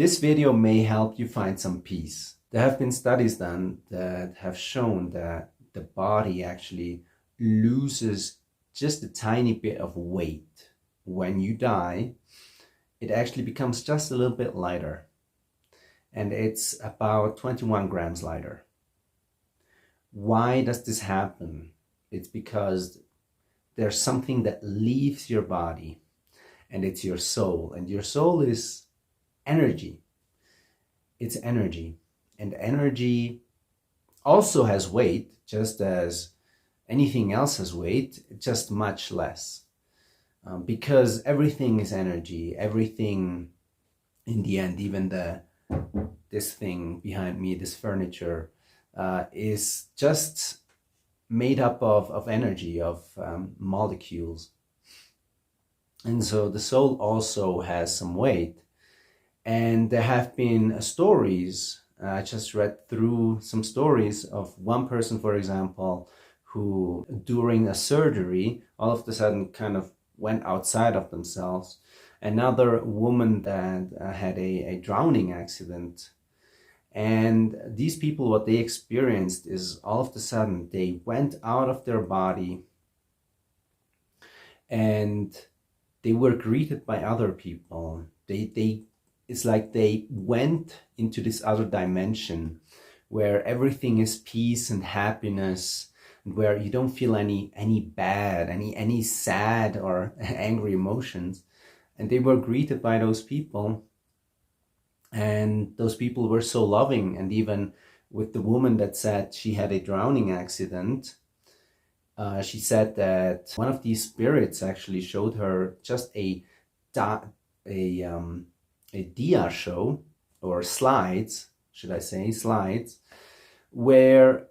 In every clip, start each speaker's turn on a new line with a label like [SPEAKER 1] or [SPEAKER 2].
[SPEAKER 1] This video may help you find some peace. There have been studies done that have shown that the body actually loses just a tiny bit of weight. When you die, it actually becomes just a little bit lighter. And it's about 21 grams lighter. Why does this happen? It's because there's something that leaves your body, and it's your soul. And your soul is energy. It's energy. And energy also has weight, just as anything else has weight, just much less. Because everything is energy. Everything, in the end, even this thing behind me, this furniture, is just made up of energy, of molecules. And so the soul also has some weight. And there have been stories, I just read through some stories of one person, for example, who during a surgery all of a sudden kind of went outside of themselves. Another woman that had a drowning accident. And these people, what they experienced is all of a sudden they went out of their body and they were greeted by other people. It's like they went into this other dimension where everything is peace and happiness, and where you don't feel any bad, any sad or angry emotions. And they were greeted by those people. And those people were so loving. And even with the woman that said she had a drowning accident, she said that one of these spirits actually showed her just a dia show, or slides, should I say, slides, where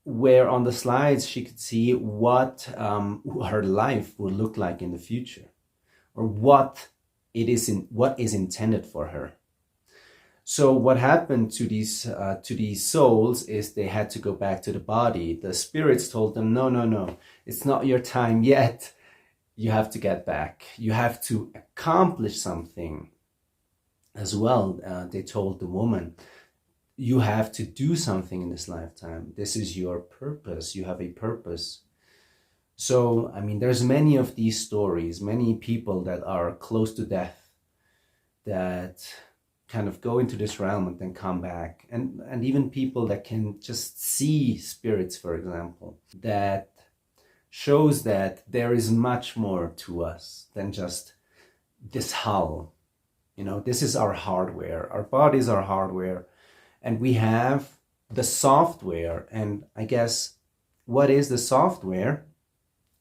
[SPEAKER 1] on the slides she could see what her life would look like in the future, or what is intended for her. So what happened to these souls is they had to go back to the body. The spirits told them, no, it's not your time yet. You have to get back. You have to accomplish something as well. They told the woman, you have to do something in this lifetime. This is your purpose. You have a purpose. So, I mean, there's many of these stories, many people that are close to death that kind of go into this realm and then come back, and even people that can just see spirits, for example, that shows that there is much more to us than just this hull. This is our hardware. Our bodies are hardware, and we have the software. And I guess, what is the software?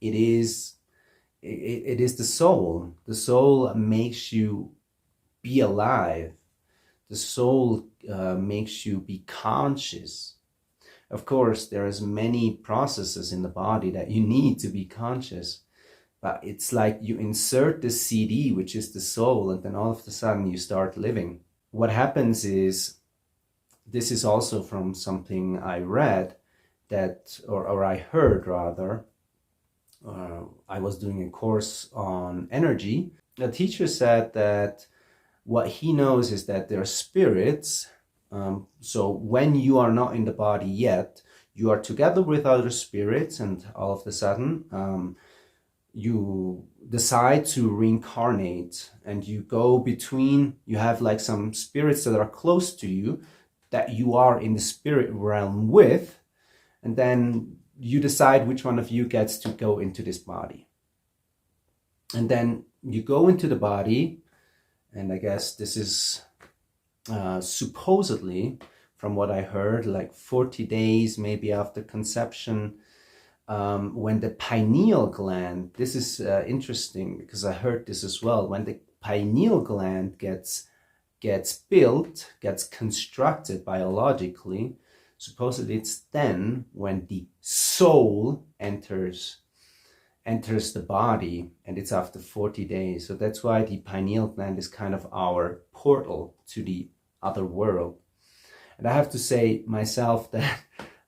[SPEAKER 1] It is the soul. The soul makes you be alive. The soul makes you be conscious. Of course, there's many processes in the body that you need to be conscious, but it's like you insert the CD, which is the soul, and then all of a sudden you start living. What happens is, this is also from something I read, or I heard rather. I was doing a course on energy. The teacher said that what he knows is that there are spirits. So when you are not in the body yet, you are together with other spirits, and all of a sudden you decide to reincarnate, and you go between, you have like some spirits that are close to you that you are in the spirit realm with, and then you decide which one of you gets to go into this body. And then you go into the body. And I guess this is supposedly, from what I heard, like 40 days maybe after conception, when the pineal gland, this is interesting because I heard this as well, when the pineal gland gets built, gets constructed biologically, supposedly it's then when the soul enters the body, and it's after 40 days. So that's why the pineal gland is kind of our portal to the other world. And I have to say myself that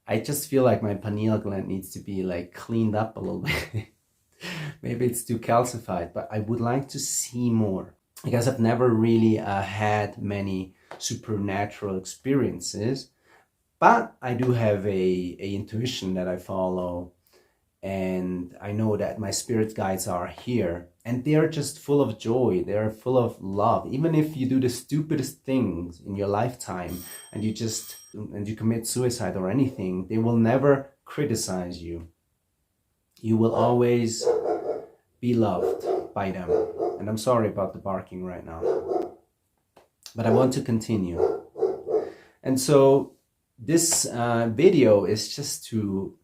[SPEAKER 1] I just feel like my pineal gland needs to be like cleaned up a little bit. Maybe it's too calcified, but I would like to see more. because I've never really had many supernatural experiences, but I do have a intuition that I follow, and I know that my spirit guides are here, and they're just full of joy. They're full of love. Even if you do the stupidest things in your lifetime and you commit suicide or anything, they will never criticize you. You will always be loved by them. And I'm sorry about the barking right now, but I want to continue. And so this video is just to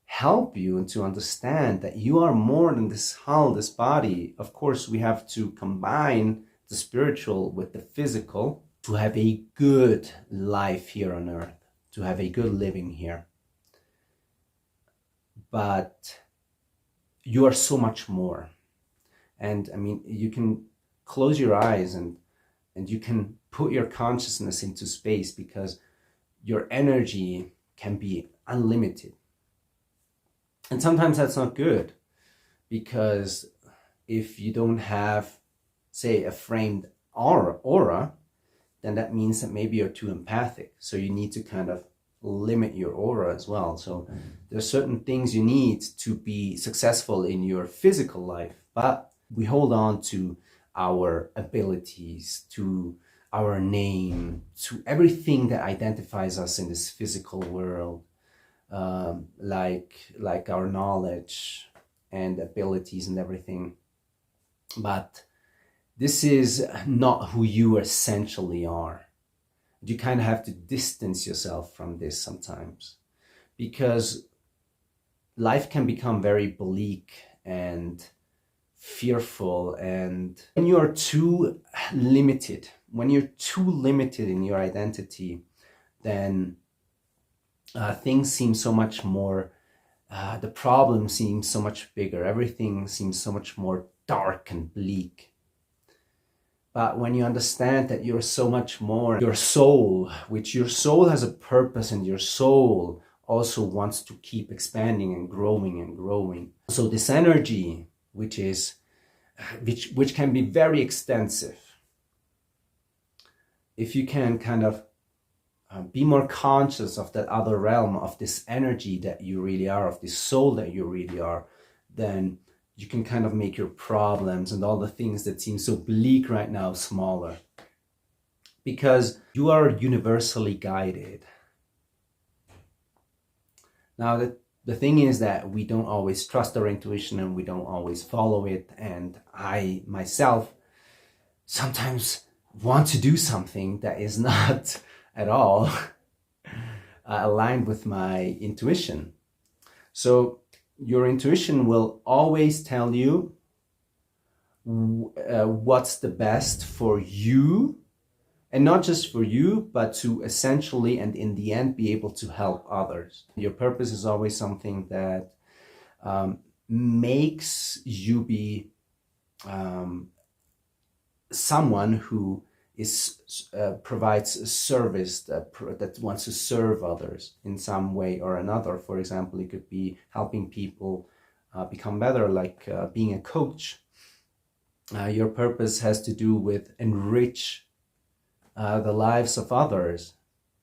[SPEAKER 1] help you and to understand that you are more than this hull, this body. Of course, we have to combine the spiritual with the physical to have a good life here on earth, to have a good living here. But you are so much more. And I mean, you can close your eyes and you can put your consciousness into space, because your energy can be unlimited. And sometimes that's not good, because if you don't have, say, a framed aura, then that means that maybe you're too empathic. So you need to kind of limit your aura as well. So there's certain things you need to be successful in your physical life, but we hold on to our abilities, to our name, to everything that identifies us in this physical world. Like our knowledge and abilities and everything. But this is not who you essentially are. You kind of have to distance yourself from this sometimes, because life can become very bleak and fearful. And when you are too limited, when you're too limited in your identity, then things seem so much more, the problem seems so much bigger. Everything seems so much more dark and bleak. But when you understand that you're so much more, your soul has a purpose, and your soul also wants to keep expanding and growing and growing. So this energy, which can be very extensive, if you can kind of be more conscious of that other realm, of this energy that you really are, of this soul that you really are, then you can kind of make your problems and all the things that seem so bleak right now smaller. Because you are universally guided. Now, the thing is that we don't always trust our intuition, and we don't always follow it. And I myself sometimes want to do something that is not at all aligned with my intuition. So your intuition will always tell you what's the best for you, and not just for you, but to essentially and in the end be able to help others. Your purpose is always something that makes you be someone who provides a service that wants to serve others in some way or another. For example, it could be helping people become better, like being a coach. Your purpose has to do with enrich the lives of others,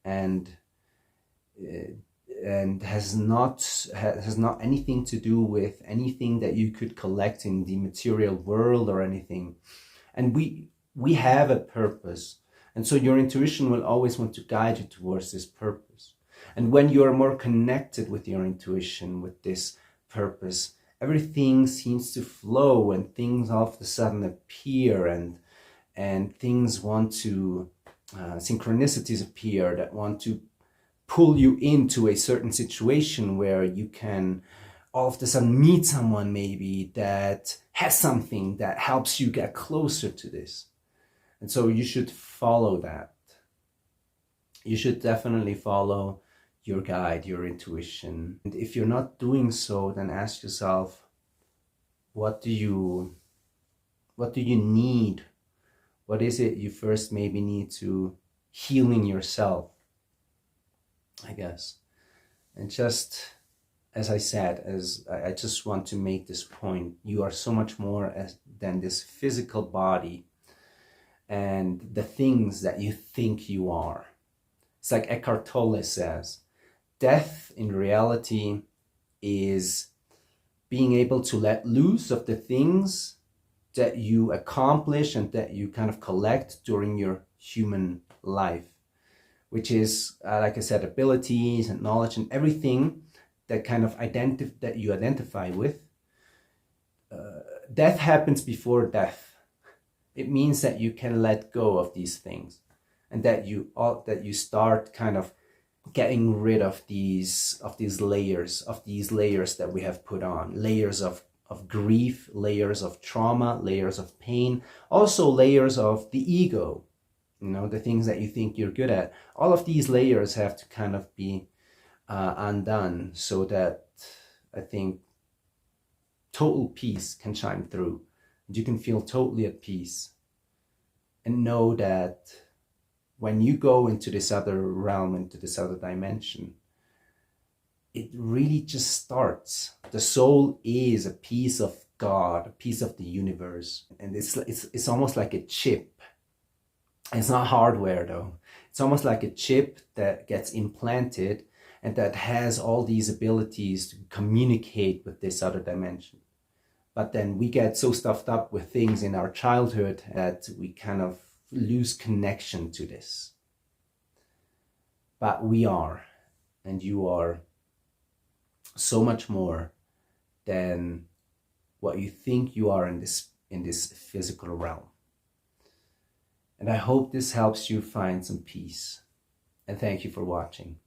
[SPEAKER 1] and has not anything to do with anything that you could collect in the material world or anything. And we have a purpose, and so your intuition will always want to guide you towards this purpose. And when you are more connected with your intuition, with this purpose, everything seems to flow, and things all of a sudden appear, and things want to synchronicities appear that want to pull you into a certain situation where you can all of a sudden meet someone maybe that has something that helps you get closer to this. And so you should follow that. You should definitely follow your guide, your intuition. And if you're not doing so, then ask yourself, what do you need? What is it you first maybe need to heal in yourself, I guess. And just as I said, as I just want to make this point, you are so much more than this physical body and the things that you think you are. It's like Eckhart Tolle says, death in reality is being able to let loose of the things that you accomplish and that you kind of collect during your human life, which is, like I said, abilities and knowledge and everything that kind of that you identify with. Death happens before death. It means that you can let go of these things, and that you start kind of getting rid of these layers that we have put on, layers of grief, layers of trauma, layers of pain, also layers of the ego, the things that you think you're good at. All of these layers have to kind of be undone, so that I think total peace can shine through. You can feel totally at peace and know that when you go into this other realm, into this other dimension, it really just starts. The soul is a piece of God, a piece of the universe. And it's almost like a chip. It's not hardware though. It's almost like a chip that gets implanted and that has all these abilities to communicate with this other dimension. But then we get so stuffed up with things in our childhood that we kind of lose connection to this. But we are, and you are, so much more than what you think you are in this physical realm. And I hope this helps you find some peace. And thank you for watching.